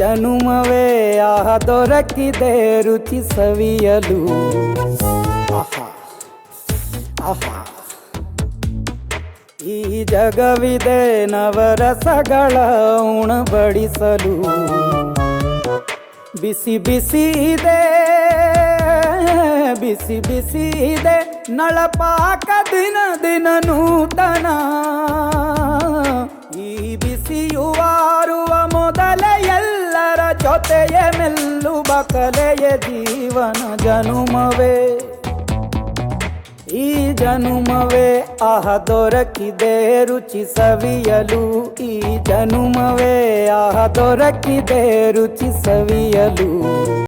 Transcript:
ಜನುಮವೇ ಆಹ ದೊರಕಿದೆ ರುಚಿ ಸವಿಯಲು. ಆಹಾ ಆಹಾ ಈ ಜಗವಿದೆ ನವರಸಗಳ ಉಣಬಡಿಸಲು. ಬಿಸಿ ಬಿಸಿ ಇದೆ ಬಿಸಿ ಬಿಸಿ ಇದೆ ನಳಪಾಕ ದಿನ ದಿನ ನೂತನ. ಈ ಬಿಸಿಯುವಾರುವ ಮೊದಲೇ ಎಲ್ಲರ ಜೊತೆಯೇ ಮೆಲ್ಲುವ ಕಲೆಯ ಜೀವನ ಜನುಮವೇ. ಈ ಜನುಮವೇ ಆಹ ದೊರಕಿದೆ ರುಚಿ ಸವಿಯಲು. ಈ ಜನುಮವೇ ಆಹ ದೊರಕಿದೆ ರುಚಿ ಸವಿಯಲು.